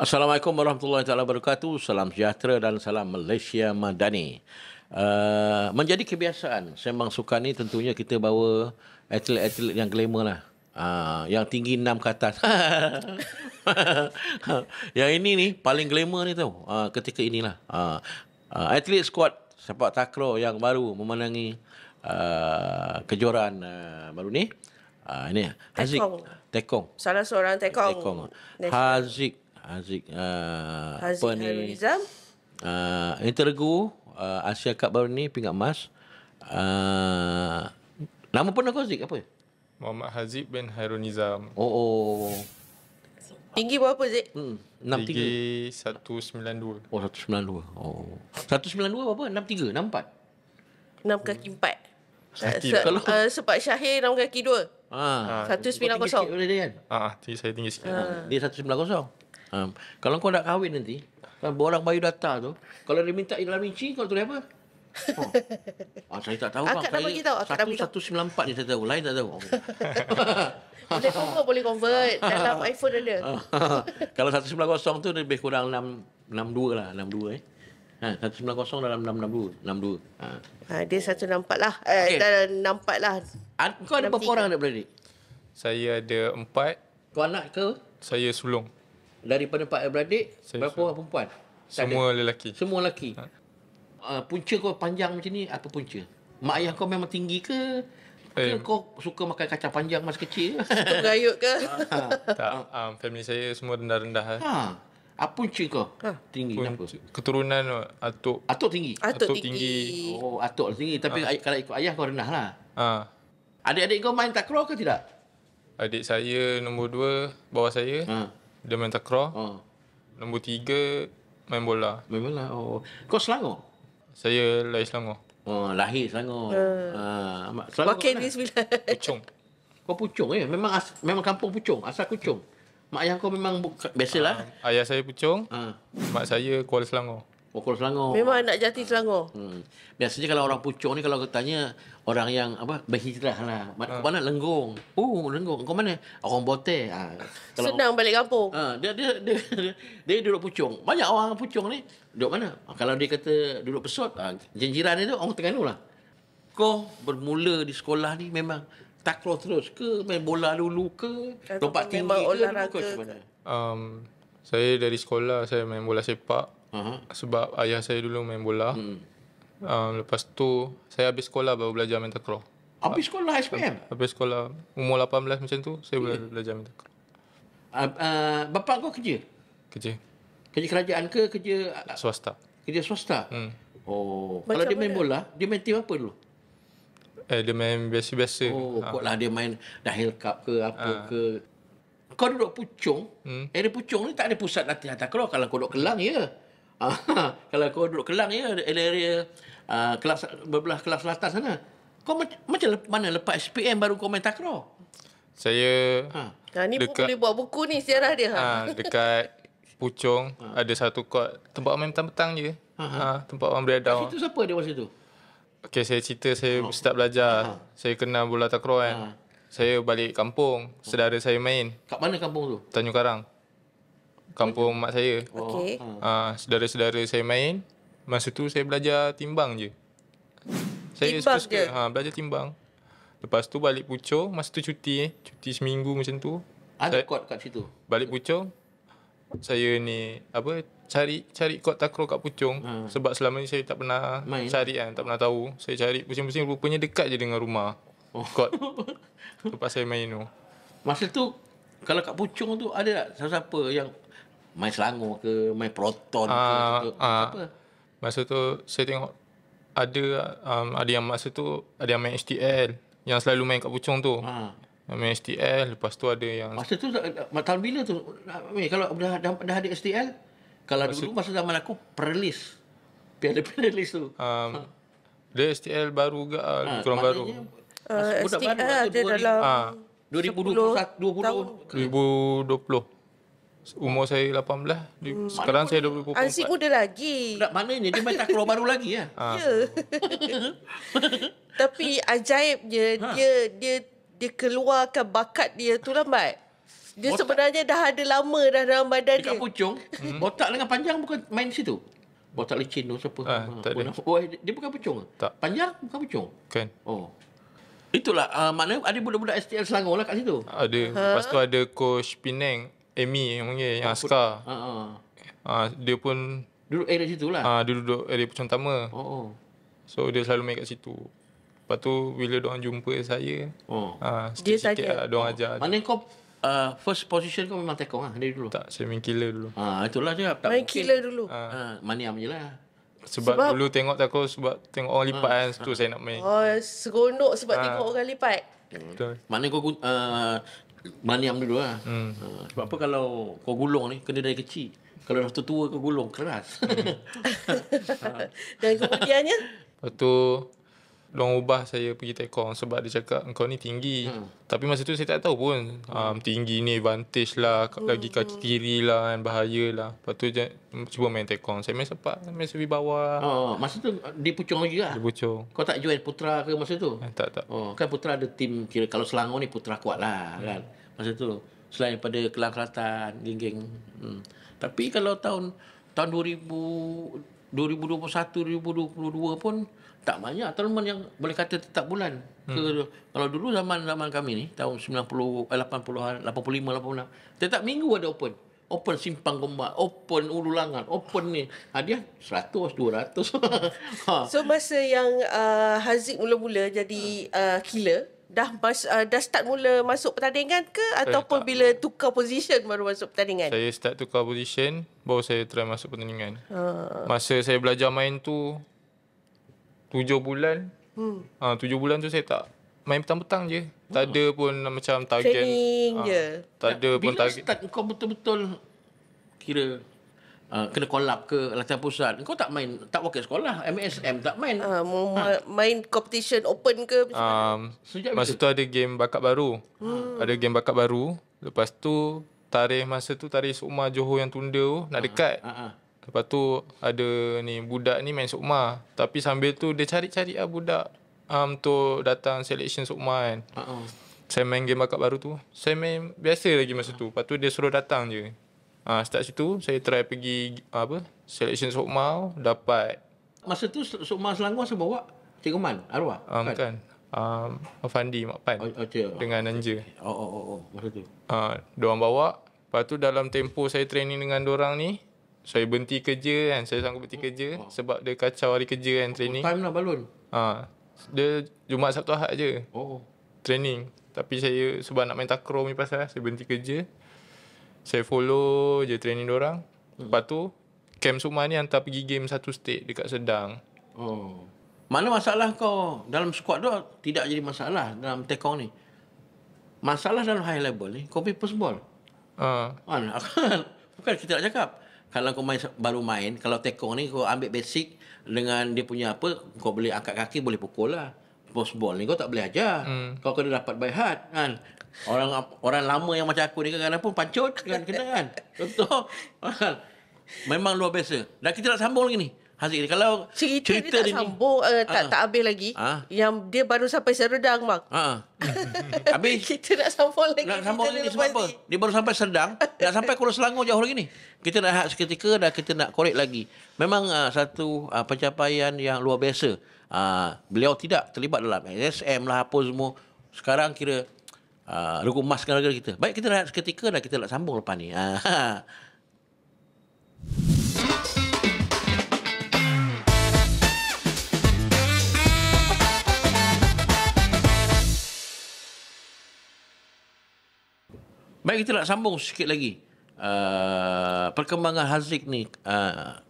Assalamualaikum warahmatullahi taala wabarakatuh. Salam sejahtera dan salam Malaysia Madani. Menjadi kebiasaan Sembang Sukan ni tentunya kita bawa atlet-atlet yang glamour lah. Yang tinggi 6 ke atas. Yang ini ni paling glamour ni tau. Ketika inilah. Atlet skuad sepak takraw yang baru memenangi kejuaraan baru ni. Ini Haziq Tekong. Salah seorang tekong. Haziq apa ni? Harizam. Intergu Asia Cup baru ni pingat emas. Nama pun aku Haziq apa? Muhammad Haziq bin Hairunizam. Oh. Tinggi berapa, Zik? 63. Tinggi 192. Oh, 192. Oh. 192 berapa? 63, 64. 6 kaki 4. Kalau Sebab Syahir 6 kaki 2. 190. Boleh dia kan? Tinggi saya tinggi sikit. Dia 190. Kalau kau nak kahwin nanti, kan borang bayu data tu, kalau dia minta dalam inci, kau tulis apa? Saya tak tahu. Akak dah bagi tahu. 194 ni saya tahu. Lain tak tahu. Boleh convert. Dalam iPhone ada. Kalau 190 tu dia lebih kurang 662 lah. 62 190 dalam 662. Dia 164 lah. Okay. Dan 64 lah. Kau ada berapa orang adik-beradik? Saya ada 4. Kau anak ke? Saya sulung. Daripada 4 adik-beradik, Saya berapa orang perempuan? Tak Semua ada. lelaki. Semua lelaki. Punca kau panjang macam ni, apa punca? Mak ayah kau memang tinggi ke? Ke kau suka makan kacang panjang masa kecil? Suka berayut ke? Tak, family saya semua rendah-rendah. Apa punca kau? Tinggi kenapa? Keturunan atuk. Atuk tinggi? Atuk tinggi. Oh, atuk tinggi. Tapi kalau ikut ayah kau rendah lah. Adik-adik kau main takraw ke tidak? Adik saya nombor 2 bawah saya. Dia main takraw. Nombor 3 main bola. Main bola. Oh. Kau Selangor? Saya lahir Selangor. Oh, lahir Selangor. Wakil Negeri Sembilan. Puchong. Kau Puchong memang kampung Puchong, asal Puchong. Mak ayah kau memang biasalah. Ayah saya Puchong. Mak saya Kuala Selangor. Oh, Kuala Selangor. Memang anak jati Selangor. Biasanya kalau orang Puchong ni, kalau aku tanya orang yang berhijrah lah. Mana Lenggong. Oh, Lenggong. Kau mana? Orang Bote. Senang balik kampung. Dia duduk Puchong. Banyak orang Puchong ni duduk mana? Kalau dia kata duduk Pesut, jiran dia tu orang Terengganu lah. Kau bermula di sekolah ni memang takraw terus ke? Main bola dulu ke? Lompat tinggi ke? Olahraga Macam mana? Saya dari sekolah saya main bola sepak. Sebab ayah saya dulu main bola. Lepas tu saya habis sekolah baru belajar main takraw. Habis sekolah SPM? Habis sekolah umur 18 macam tu saya belajar main takraw. Bapak kau kerja? Kerja Kerja kerajaan ke kerja swasta. Kerja swasta? Oh, Macam kalau dia main mana? bola, dia main tim apa dulu? Dia main biasa-biasa. Oh, kot lah dia main Dahil Cup ke apa ke. Kau duduk Puchong, area Puchong ni tak ada pusat latihan takraw. Kalau kau duduk Kelang, ya. Kalau kau duduk Kelang, ya, area kelas berbelah kelas selatan sana. Kau macam mana lepas SPM baru kau main takraw? Saya Ni pun boleh buat buku ni sejarah dia. dekat Puchong ada satu court tempat main petang-petang je. Tempat orang beredar. Itu siapa dia masa tu? Okey, saya cerita saya start belajar. Saya kenal bola takraw kan. Saya balik kampung, saudara saya main. Kat mana kampung tu? Tanjung Karang. Kampung mak saya. Okey. Saudara-saudara saya main. Masa tu saya belajar timbang je. Saya Timbang suka-suka belajar timbang. Lepas tu balik Puchong, masa tu cuti seminggu macam tu. Ada court kat situ? Balik Puchong, saya ni cari kot takraw kat Puchong. Sebab selama ni saya tak pernah cari kan, tak pernah tahu. Saya cari pusing-pusing, rupanya dekat je dengan rumah. Kot. Lepas saya main tu. Masa tu kalau kat Puchong tu ada tak siapa yang main Selangor ke, main Proton ke, apa? Masa tu saya tengok ada yang masa tu ada yang main HTL, yang selalu main kat Puchong tu. Yang main HTL, lepas tu ada yang Masa tu tahun bila tu? Kalau dah ada STL, kalau dulu masa zaman aku Perlis. Piala Perlis tu. dia STL baru ke kurang baru. STL ada dalam 2020. 2020. Umur saya 18. Sekarang saya 24. Ansik muda lagi. Tak, maknanya dia main takraw baru lagi ya. Ya. Tapi ajaibnya dia keluarkan bakat dia tu lambat. Dia sebenarnya dah ada lama dah dalam badan dia. Dekat pucung, botak dengan panjang bukan main situ. Botak licin tu siapa? Tak ada. Dia bukan pucung? Tak. Panjang bukan pucung? Kan. Oh. Itulah, maknanya ada budak-budak STL Selangor lah kat situ. Ada. Lepas tu ada coach Penang, Amy yang panggil, yang askar. Dia pun duduk area situ lah. Dia duduk area pucung utama. So dia selalu main kat situ. Lepas tu bila diorang jumpa saya, sikit-sikit lah diorang ajar. Maknanya kau first position kau memang tekong lah dari dulu? Tak, saya main killer dulu. Itulah je. Main killer dulu. Maniam je lah. Sebab dulu tengok takraw, sebab tengok orang lipat kan, tu saya nak main. Seronok sebab tengok orang lipat. Betul. Maknanya kau maniam dulu lah. Sebab apa kalau kau gulung ni, kena dari kecil. Kalau dah tua kau gulung, keras. Dan kemudiannya? Lepas tu, diorang ubah saya pergi tekong sebab dia cakap kau ni tinggi. Tapi masa tu saya tak tahu pun tinggi ni advantage lah, lagi kaki kiri lah kan, bahaya lah. Lepas tu cuba main tekong. Saya main sepak, main sebi bawah. Masa tu dia pucung lagi lah? Dia pucung. Kau tak join Putra ke masa tu? Tak. Kan Putra ada tim, kira kalau Selangor ni Putra kuat lah kan. Masa tu selain pada Kelang Kelatan, geng-geng. Tapi kalau tahun 2021, 2022 pun tak banyak tournament yang boleh kata tetap bulan. Kalau dulu zaman kami ni tahun 80-an, 85, 86, tetap minggu ada open. Open Simpang Gombak, open Ulu Langat, open ni. Hadiah 100, 200. So masa yang Haziq mula-mula jadi killer, dah start mula masuk pertandingan ke ataupun bila tukar position baru masuk pertandingan? Saya start tukar position, baru saya try masuk pertandingan. Masa saya belajar main tu 7 bulan. 7 bulan tu saya tak main petang-petang je. Tak ada pun macam target. Training je. Tak ada pun target. Bila start kau betul-betul kira kena collab ke latihan pusat, kau tak main, tak wakil sekolah, MSM tak main. Main competition open ke? Masa tu ada game bakat baru. Ada game bakat baru. Lepas tu tarikh masa tu tarikh Sukma Johor yang tunda tu nak dekat. Lepas tu ada ni budak ni main Sukma. Tapi sambil tu dia cari-cari lah budak untuk datang selection Sukma kan. Saya main game bakat baru tu. Saya main biasa lagi masa tu. Lepas tu dia suruh datang je. Start situ saya try pergi selection Sukma, dapat. Masa tu Sukma Selangor saya bawa Cikgu Man arwah. Bukan. Afandi Mak Pan. Dengan Nanja. Masa tu. Diorang bawa. Lepas tu dalam tempoh saya training dengan diorang ni, saya berhenti kerja kan. Saya sanggup berhenti kerja sebab dia kacau hari kerja kan training. Time lah balon. Dia Jumaat Sabtu Ahad je. Training. Tapi saya sebab nak main takraw ni pasal saya berhenti kerja. Saya follow je training diorang. Lepas tu camp Sukma ni hantar pergi game satu state dekat Sedang. Mana masalah kau dalam squad tu tidak jadi masalah dalam tekong ni. Masalah dalam high level ni kau people's ball. Bukan kita nak cakap. Kalau kau baru main, kalau tekong ni kau ambil basic dengan dia punya apa, kau boleh angkat kaki, boleh pukul lah. Post ball ni kau tak boleh ajar. Kau kena dapat by heart kan. Orang lama yang macam aku ni kadang-kadang pun pancut kan, kena kan. Contoh. Memang luar biasa. Dan kita nak sambung lagi ni. Haziq ni kalau cerita dia tak sambung tak habis lagi. Yang dia baru sampai Serdang bang. Habis kita nak sambung lagi. Nak sambung lagi sebab apa? Dia baru sampai Serdang, nak sampai Kuala Selangor jauh lagi ni. Kita nak rehat seketika dan kita nak korek lagi. Memang satu pencapaian yang luar biasa. Beliau tidak terlibat dalam SSM lah apa semua. Sekarang kira regu emas negara kita. Baik, kita rehat seketika dan kita nak sambung lepas ni. Baik, kita nak sambung sikit lagi. Perkembangan Haziq ni.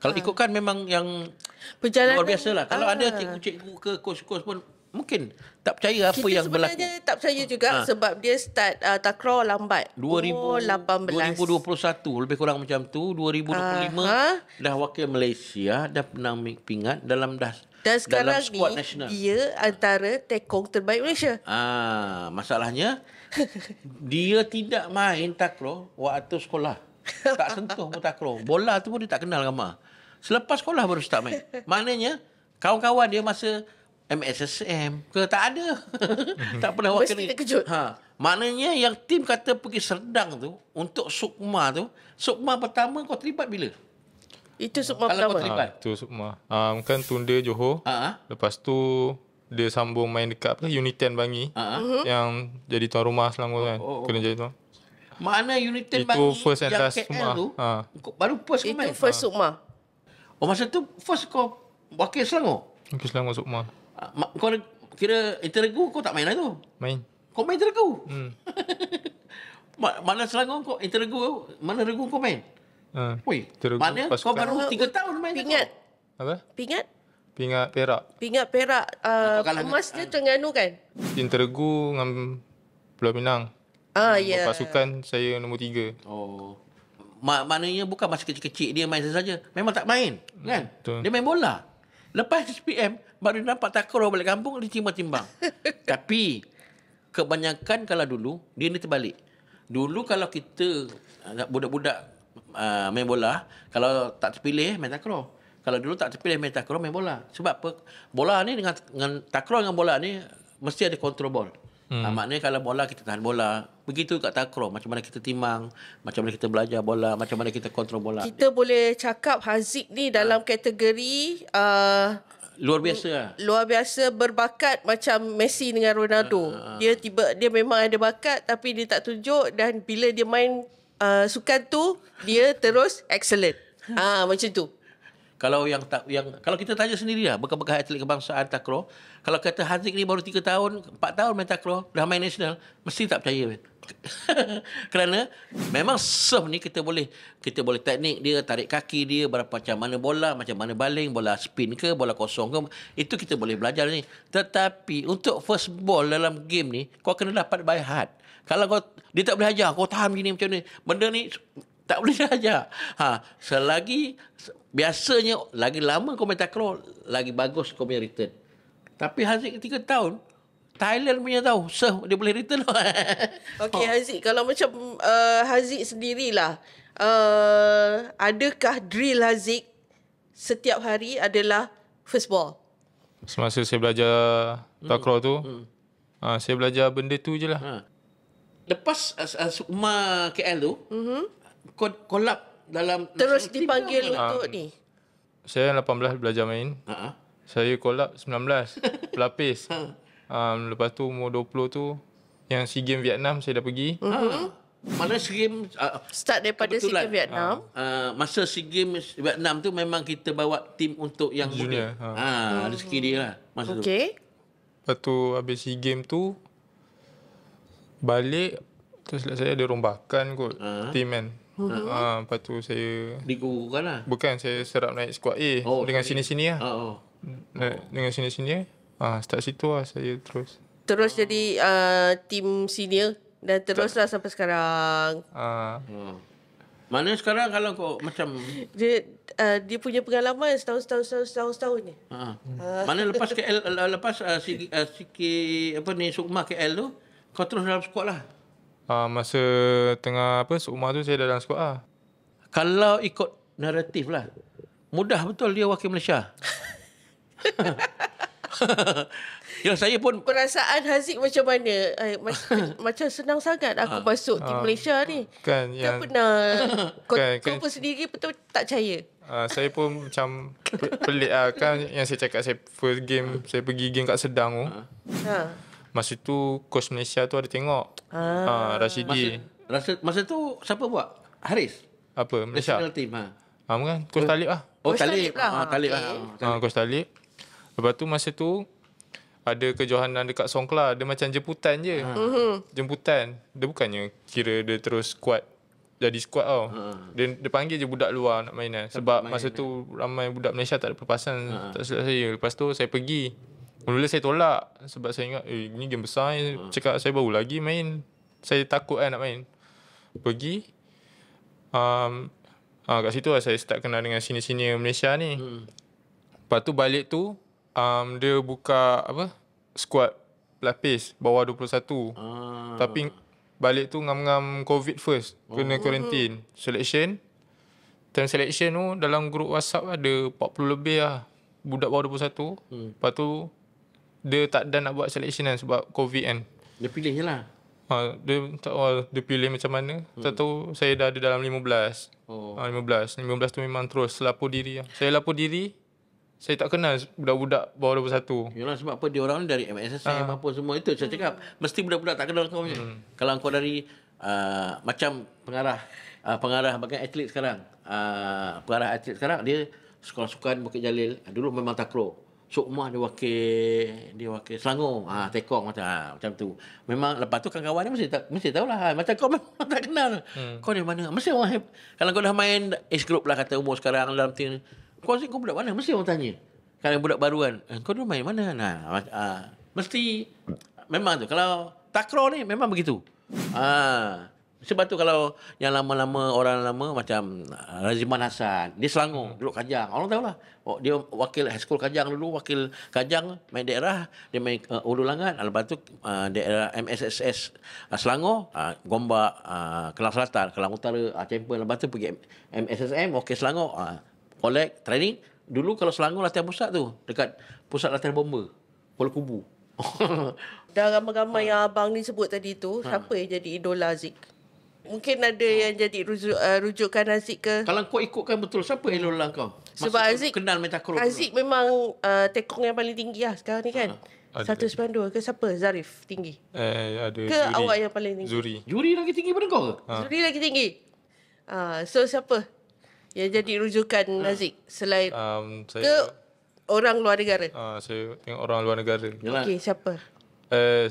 Kalau ikutkan memang yang perjalanan luar biasa lah. Kalau ada cikgu-cikgu ke coach-coach pun mungkin tak percaya apa yang berlaku. Kita sebenarnya tak percaya juga sebab dia start takraw lambat. 2021 lebih kurang macam tu. 2025 dah wakil Malaysia, dah menang pingat dalam dan sekarang dalam skuad ni nasional. Dia antara tekong terbaik Malaysia. Masalahnya dia tidak main takraw waktu sekolah. Tak sentuh pun takraw. Bola tu pun dia tak kenal gambar. Selepas sekolah baru start main. Maknanya kawan-kawan dia masa MSSM ke? Tak ada. Tak pernah wakil. Mesti terkejut. Maknanya yang tim kata pergi Serdang tu untuk Sukma tu, Sukma pertama kau terlibat bila? Itu Sukma Kalau kau pertama. terlibat. Tu Sukma. Kan tunda Johor. Lepas tu dia sambung main dekat Unit 10 Bangi. Yang jadi tuan rumah Selangor kan. Kena jadi tuan. Mana Unit 10 Itu Bangi first and yang last KL Sukma. tu, baru first kau Itu main? first Sukma. Oh, masa tu first kau wakil Selangor? Okey, Selangor Sukma. Kau kira interregu kau tak main lah tu? Main. Kau main interregu? Mana Selangor kau interregu, mana regu kau main? Oi, Interregu maknanya kau pasukan. baru 3 tahun main. Pingat. Apa? Pingat? Pingat Perak. Pingat Perak. kalah Emas dia Terengganu kan? Interregu dengan Pulau Pinang. Ya. Pasukan saya nombor 3. Oh. Maknanya bukan masa kecil-kecil dia main saja. Memang tak main, kan? Betul. Dia main bola. Lepas SPM baru nampak takraw balik kampung dia timbang-timbang. Tapi kebanyakan kalau dulu dia ni terbalik. Dulu kalau kita budak-budak main bola, kalau tak terpilih main takraw. Kalau dulu tak terpilih main takraw, main bola. Sebab apa? Bola ni dengan takraw dengan bola ni mesti ada kontrol bol. Maknanya kalau bola kita tahan bola. Begitu kat takraw, macam mana kita timang, macam mana kita belajar bola, macam mana kita kontrol bola. Kita boleh cakap Haziq ni dalam kategori Luar biasa lah. luar biasa berbakat macam Messi dengan Ronaldo. Dia memang ada bakat tapi dia tak tunjuk, dan bila dia main sukan tu dia terus excellent. Macam tu. Kalau kalau kita tanya sendirilah bekas-bekas atlet kebangsaan takraw, kalau kata Haziq ni baru 3 tahun, 4 tahun main takraw, dah main nasional, mesti tak percaya. Kerana memang serve ni kita boleh teknik dia, tarik kaki dia, macam mana bola, macam mana baling, bola spin ke, bola kosong ke, itu kita boleh belajar ni. Tetapi untuk first ball dalam game ni, kau kena dapat by heart. Kalau dia tak boleh ajar, kau tahan gini macam ni, benda ni tak boleh ajar. Selagi biasanya lagi lama kau main takraw, lagi bagus kau punya return. Tapi Haziq 3 tahun, Thailand punya tahu, dia boleh return. Okey Haziq, kalau macam Haziq sendirilah, adakah drill Haziq setiap hari adalah first ball? Semasa saya belajar takraw tu, saya belajar benda tu je lah. Lepas Sukma KL tu, kau lap dalam Terus national team dipanggil ke apa? untuk ni. Saya 18 belajar main. Saya call up 19 pelapis. Lepas tu umur 20 tu yang SEA Games Vietnam saya dah pergi. Mana SEA Games Start daripada SEA kebetulan, Games Vietnam. masa SEA Games Vietnam tu memang kita bawa tim untuk yang Junior, muda. Rezeki dia lah masa tu. Okey. Lepas tu habis SEA Games tu balik, terus saya ada rombakan kot team kan. Lepas tu saya Digugukan lah. bukan saya serap naik squad A dengan sini-sini lah. Dengan sini-sini start situ lah saya terus. Terus jadi tim senior dan teruslah sampai sekarang. Mana sekarang kalau kau macam Dia punya pengalaman setahun ni. mana lepas KL lepas Sukma KL tu kau terus dalam squad lah. Masa tengah Sukma tu saya dalam squad lah. Kalau ikut naratif lah, mudah betul dia wakil Malaysia. Yang saya pun Perasaan Haziq macam mana? Macam senang sangat aku masuk tim Malaysia ni. Kan Tak yang pernah. Kau kan. pun sendiri betul tak percaya. saya pun macam pelik lah. Kan yang saya cakap, saya first game saya pergi game kat Sedang tu. Masa tu coach Malaysia tu ada tengok. Rashidi. masa tu siapa buat? Haris. Apa Malaysia? National team. Kan coach Talib lah. Coach Talib. Talib lah. Talib Okey. lah. Coach Talib. Lepas tu masa tu ada kejohanan dekat Songkla. Dia macam jemputan je. Jemputan. Dia bukannya kira dia terus squad. Jadi squad tau. Dia panggil je budak luar nak main lah. Sebab masa tu ramai budak Malaysia tak ada perpasan. Tak silap saya. Lepas tu saya pergi. Mula-mula saya tolak. Sebab saya ingat ni game besar. Cakap saya baru lagi main. Saya takut nak main. Pergi. Kat situ lah saya start kenal dengan sini-sini Malaysia ni. Lepas tu balik tu dia buka squad pelapis bawah 21. Tapi balik tu ngam-ngam COVID first. Kena quarantine. Selection. Time selection tu dalam grup WhatsApp ada 40 lebih lah budak bawah 21. Lepas tu dia tak ada nak buat selection kan sebab COVID kan. Dia pilih je lah. Dia pilih macam mana. Tak tahu saya dah ada dalam 15. 15 tu memang terus lapor diri lah. Saya lapor diri, saya tak kenal budak-budak bawah 21. Yalah, sebab apa, dia orang ni dari MSSM apa semua. Itu saya cakap, mesti budak-budak tak kenal kau punya. Kalau kau dari macam pengarah bagian atlet sekarang, pengarah atlet sekarang, dia sekolah sukan Bukit Jalil, dulu memang takraw. Sukma dia wakil Selangor, Tekong macam tu. Memang lepas tu kawan-kawan dia mesti tahulah. Macam kau memang tak kenal. Kau dari mana? Mesti orang kalau kau dah main age group lah kata umur sekarang dalam tim, kau budak mana? Mesti orang tanya. Kalau budak baru kan, kau dulu main mana? Mesti memang tu. Kalau takraw ni memang begitu. Sebab tu kalau yang lama-lama, orang lama macam Raziman Hassan, dia Selangor, duduk Kajang. Orang tahulah. Dia wakil high school Kajang dulu, wakil Kajang, main daerah, dia main Ulu Langat. Lepas tu daerah MSSS Selangor, Gombak, Kelang Selatan, Kelang Utara, champion. Lepas tu pergi MSSM, wakil Selangor, collect, training. Dulu kalau Selangor latihan pusat tu, dekat pusat latihan bomba, Pulau Kubu. Dah ramai-ramai yang abang ni sebut tadi tu, siapa yang jadi idola Haziq? Mungkin ada yang jadi rujukan Haziq ke? Kalau kau ikutkan betul, siapa idola kau? Sebab Haziq kenal metakrol. Haziq memang tekong yang paling tinggi lah sekarang ni kan. 192 ke siapa? Zarif tinggi. Ada ke Zuri. awak yang paling tinggi? Juri lagi tinggi pada kau ke? Zuri lagi tinggi. So siapa yang jadi rujukan Haziq selain Saya, ke orang luar negara? saya tengok orang luar negara. Okey, siapa?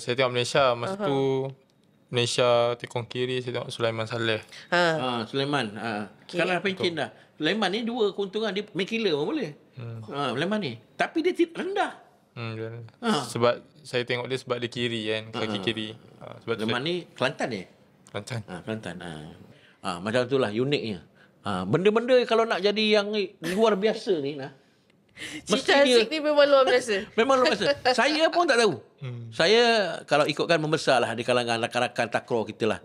Saya tengok Malaysia masa tu. Malaysia tekong kiri saya tengok Sulaiman Saleh. Sulaiman. Sekarang pencin dah. Sulaiman ni dua keuntungan, dia main killer pun boleh. Sulaiman ni. Tapi dia rendah. Sebab saya tengok dia sebab dia kiri kan, kaki kiri. Sebab Sulaiman ni Kelantan ni? Kelantan. Kelantan. Macam itulah uniknya. Benda-benda kalau nak jadi yang luar biasa ni nah. Cerita Haziq ni memang luar biasa. Memang luar biasa. Saya pun tak tahu. Saya kalau ikutkan membesar lah di kalangan rakan-rakan takraw kita lah.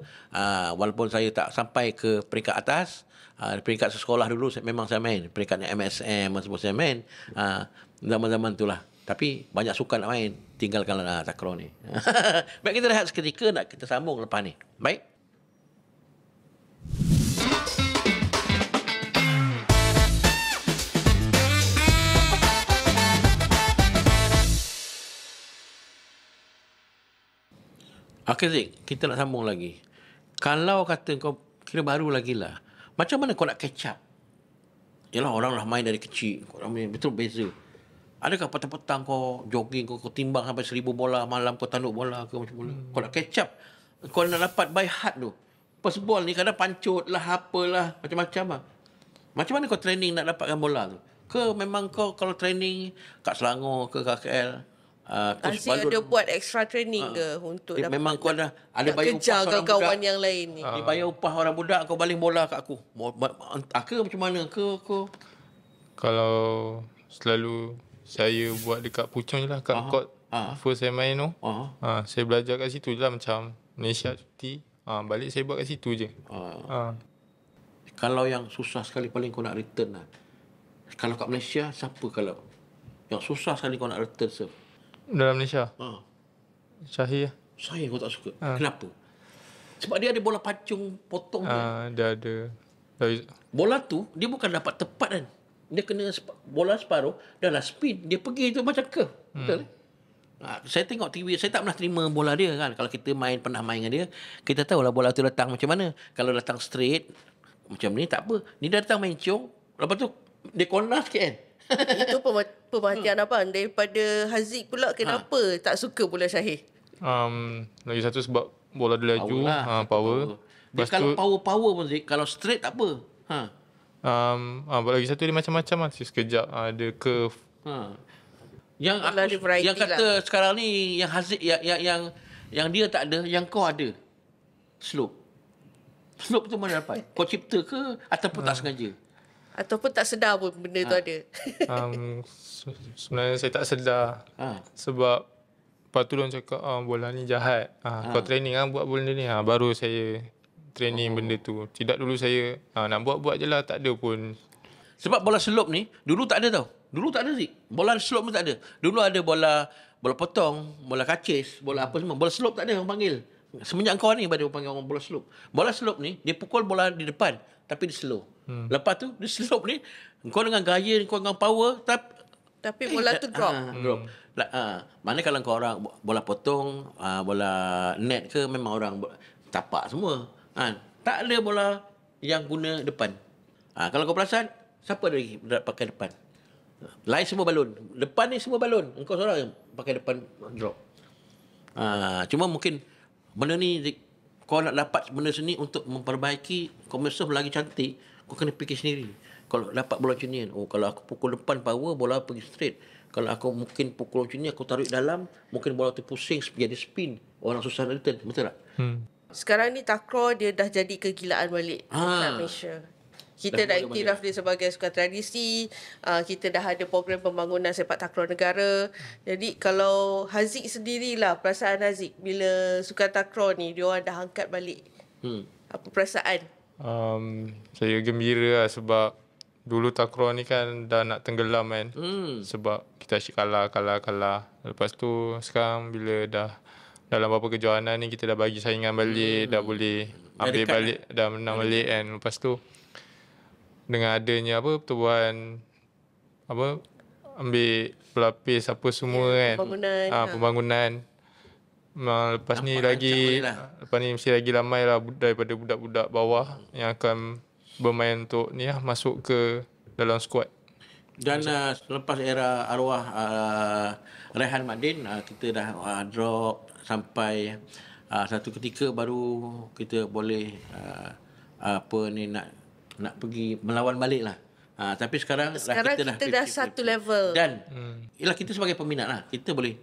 Walaupun saya tak sampai ke peringkat atas, peringkat sekolah dulu memang saya main. Peringkat MSM semua saya main. Zaman-zaman tu lah. Tapi banyak suka nak main. Tinggalkanlah takraw ni. Baik, kita rehat seketika, nak kita sambung lepas ni. Baik. Okay, Zik, kita nak sambung lagi. Kalau kata kau kira baru lagi lah, macam mana kau nak catch up? Yalah, orang lah main dari kecil. Betul beza. Adakah petang-petang kau jogging, kau timbang sampai 1000 bola, malam kau tanduk bola ke macam mana? Kau nak catch up. Kau nak dapat by heart tu. Pasball ni kadang pancut lah, apalah, macam-macam lah. Macam mana kau training nak dapatkan bola tu? Ke memang kau kalau training kat Selangor ke KL, Haziq ada buat extra training ke untuk dapat, memang kau ada bayar kejar upah kawan-kawan yang lain ni? Dia bayar upah orang budak, kau baling bola kat aku. Ke macam mana? Ke kalau selalu saya buat dekat Puchong je lah, kat court first saya main tu. Saya belajar kat situ je lah, macam Malaysia cuti, balik saya buat kat situ je. Kalau yang susah sekali paling kau nak return lah, kalau kat Malaysia, siapa kalau yang susah sekali kau nak return serve? Dalam Malaysia? Syahir. Saya kau tak suka. Kenapa? Sebab dia ada bola pacung potong dia ada. Bola tu dia bukan dapat tepat kan. Dia kena bola separuh, dah lah spin, dia pergi tu macam curve. Betul? Saya tengok TV, saya tak pernah terima bola dia kan. Kalau kita pernah main dengan dia, kita tahulah bola tu datang macam mana. Kalau datang straight macam ni tak apa. Ni datang main ciong, lepas tu dia corner sikit kan. Itu pemerhatian abang. Daripada Haziq pula, kenapa tak suka bola Syahir? Lagi satu sebab bola dia laju, power. Dia kalau power pun Zik, kalau straight tak apa. Lagi satu dia macam-macam lah. Sekejap ada curve. Yang kata sekarang ni yang Haziq yang dia tak ada, yang kau ada. Slope tu mana dapat? Kau cipta ke ataupun tak sengaja? Ataupun tak sedar pun benda tu ada? Sebenarnya saya tak sedar. Sebab lepas tu diorang cakap bola ni jahat. Kau training buat bola ni. Baru saya training benda tu. Tidak dulu saya nak buat je lah, tak ada pun. Sebab bola slope ni dulu tak ada tau. Dulu tak ada Zik. Bola slope pun tak ada. Dulu ada bola bola potong, bola kacis, bola apa semua. Bola slope tak ada orang panggil. Semenjak kau ni baru panggil orang bola slope. Bola slope ni, dia pukul bola di depan, tapi dia slow. Lepas tu, dia slope ni, kau dengan gaya, kau dengan power, tapi bola tu drop. Drop. Mana kalau kau orang bola potong, bola net ke, memang orang tapak semua. Tak ada bola yang guna depan. Kalau kau perasan, siapa lagi pakai depan? Lain semua balon. Depan ni semua balon. Engkau seorang yang pakai depan drop. Cuma mungkin benda ni kau nak dapat benda seni untuk memperbaiki kau serve lagi cantik, kau kena fikir sendiri. Kalau dapat bola macam ni, kalau aku pukul depan power, bola pergi straight. Kalau aku mungkin pukul macam ni, aku tarik dalam, mungkin bola tu pusing jadi spin. Orang susah return. Betul tak? Sekarang ni takraw dia dah jadi kegilaan balik dekat Malaysia. Kita dah iktiraf dia sebagai sukan tradisi. Kita dah ada program pembangunan sepak takraw negara. Jadi kalau Haziq sendirilah, perasaan Haziq bila sukan takraw ni dia orang dah angkat balik. Apa perasaan? Saya gembira lah sebab dulu takraw ni kan dah nak tenggelam kan. Sebab kita asyik kalah. Lepas tu sekarang bila dah dalam beberapa kejohanan ni kita dah bagi saingan balik, dah boleh ambil balik, dah menang balik kan. Lepas tu dengan adanya pertubuhan ambil pelapis apa semua kan. Pembangunan. Lepas ni lagi lepas ni mesti lagi ramai lah daripada budak-budak bawah yang akan bermain untuk ni masuk ke dalam skuad. Dan selepas era arwah Rehan Madin, kita dah drop sampai satu ketika baru kita boleh nak pergi melawan balik lah. Tapi sekarang kita dah satu level. Dan ialah kita sebagai peminat lah, kita boleh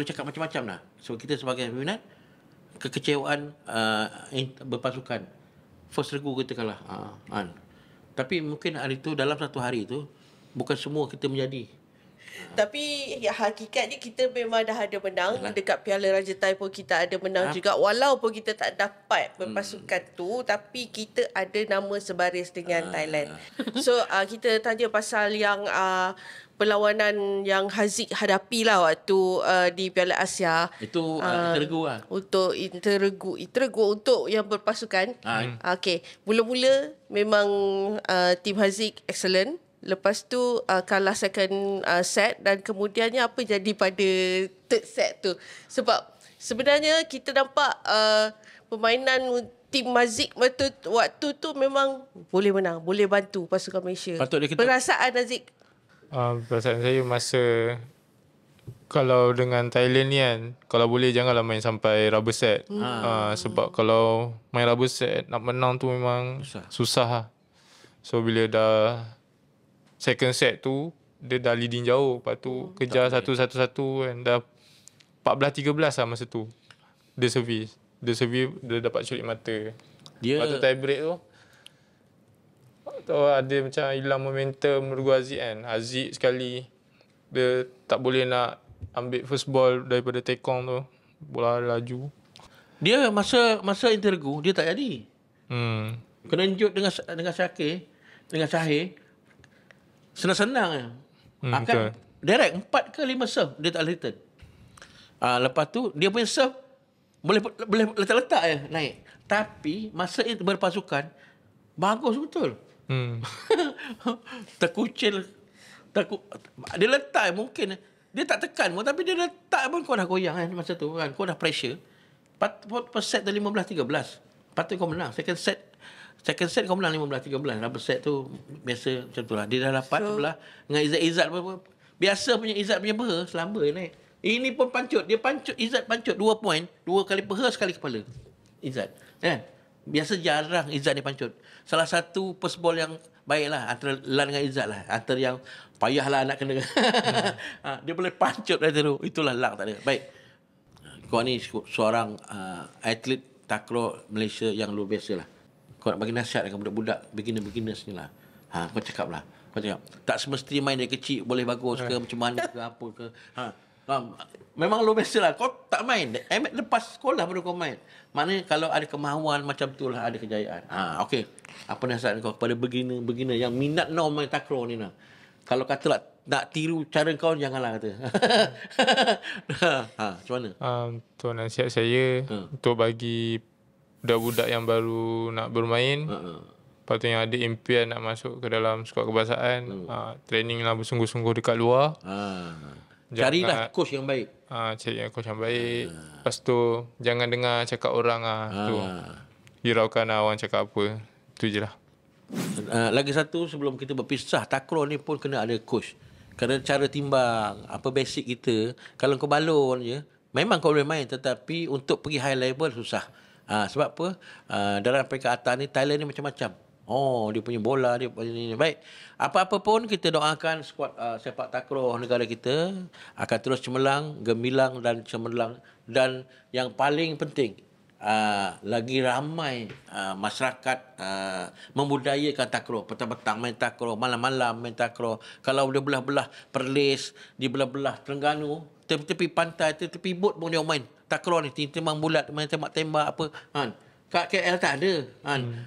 cakap macam-macam lah. So kita sebagai peminat, kekecewaan berpasukan, first regu kita kalah. Tapi mungkin hari tu, dalam satu hari tu, bukan semua kita menjadi. Tapi hakikatnya kita memang dah ada menang. Dekat Piala Raja Thai pun kita ada menang juga. Walaupun kita tak dapat berpasukan tu, tapi kita ada nama sebaris dengan Thailand. So kita tanya pasal yang perlawanan yang Haziq hadapi lah waktu di Piala Asia. Itu interregu lah. Untuk interregu untuk yang berpasukan. Okey, mula-mula memang tim Haziq excellent. Lepas tu kalah second set, dan kemudiannya apa jadi pada third set tu? Sebab sebenarnya kita nampak permainan tim Haziq waktu tu memang boleh menang, boleh bantu pasukan Malaysia. Perasaan Haziq? Perasaan saya masa kalau dengan Thailand ni kan, kalau boleh janganlah main sampai rubber set. Sebab kalau main rubber set nak menang tu memang susah lah. So bila dah second set tu dia dah leading jauh, lepas tu kejar 1-1 kan, dah 14-13 lah masa tu. Dia servis dia dapat curi mata. Lepas tu tie break tu ada macam hilang momentum Nurul Aziz kan. Aziz sekali dia tak boleh nak ambil first ball daripada tekong tu, bola laju. Dia masa interregu dia tak jadi. Kena jut dengan Syakir, dengan Syahir. Senang-senang akan direct 4 ke 5 serve dia tak return. Lepas tu dia punya serve boleh letak-letak je naik. Tapi masa itu berpasukan bagus betul. Terkucil. Dia letak mungkin dia tak tekan pun, tapi dia letak pun kau dah goyang kan masa tu kan. Kau dah pressure. First set dah 15-13. Patut kau menang. Second set kau menang 15-13. Double set tu biasa macam tu lah. Dia dah dapat sebelah dengan Izzat pun. Biasa punya Izzat punya peha selamba naik. Ini pun pancut. Dia pancut, Izzat pancut 2 point. 2 kali peha, sekali kepala. Izzat. Kan? Biasa jarang Izzat ni pancut. Salah satu first ball yang baik lah. Antara Lan dengan Izzat lah. Antara yang payahlah nak kena. Dia boleh pancut dari tu. Itulah luck tak ada. Baik. Kau ni seorang atlet takraw Malaysia yang luar biasa lah. Kau nak bagi nasihat dekat budak-budak beginner-beginners ni lah. Kau cakap lah. Tak semestinya main dari kecil boleh bagus ke, macam mana ke, apa ke. Memang luar biasa lah. Kau tak main. Lepas sekolah baru kau main. Maknanya kalau ada kemahuan macam tu lah, ada kejayaan. Okey. Apa nasihat kau kepada beginner yang minat now main takraw ni lah. Kalau kata nak tiru cara kau, janganlah kata. Macam mana? Untuk nasihat saya, untuk bagi budak-budak yang baru nak bermain, lepas tu yang ada impian nak masuk ke dalam skuad kebangsaan, training lah bersungguh-sungguh dekat luar. Carilah coach yang baik. Cari coach yang baik. Lepas tu jangan dengar cakap orang tu. Hiraukan orang cakap apa. Tu je lah. Lagi satu, sebelum kita berpisah, takraw ni pun kena ada coach. Kerana cara timbang, apa basic kita, kalau kau balon je, memang kau boleh main, tetapi untuk pergi high level susah. Sebab apa? Dalam peringkat atas ni, Thailand ni macam-macam. Dia punya bola, dia punya ni. Baik, apa-apa pun kita doakan skuad sepak takraw negara kita akan terus cemerlang, gemilang dan cemerlang. Dan yang paling penting, lagi ramai masyarakat membudayakan takraw. Petang-petang main takraw, malam-malam main takraw. Kalau dia belah-belah Perlis, di belah-belah Terengganu, tepi-tepi pantai, tepi bot pun dia main takraw ni, timbang bulat, main tembak-tembak apa. Kat KL tak ada.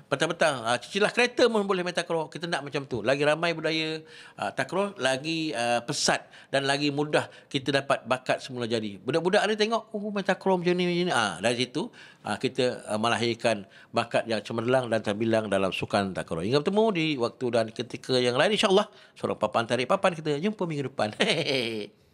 Petang-petang cicilah kereta pun boleh main takraw. Kita nak macam tu. Lagi ramai budaya takraw, lagi pesat dan lagi mudah kita dapat bakat semula jadi. Budak-budak ni tengok, main takraw macam ni. Dari situ kita melahirkan bakat yang cemerlang dan terbilang dalam sukan takraw. Hingga bertemu di waktu dan ketika yang lain, insya-Allah. Seorang papan tarik papan, kita jumpa minggu depan. Hehehe.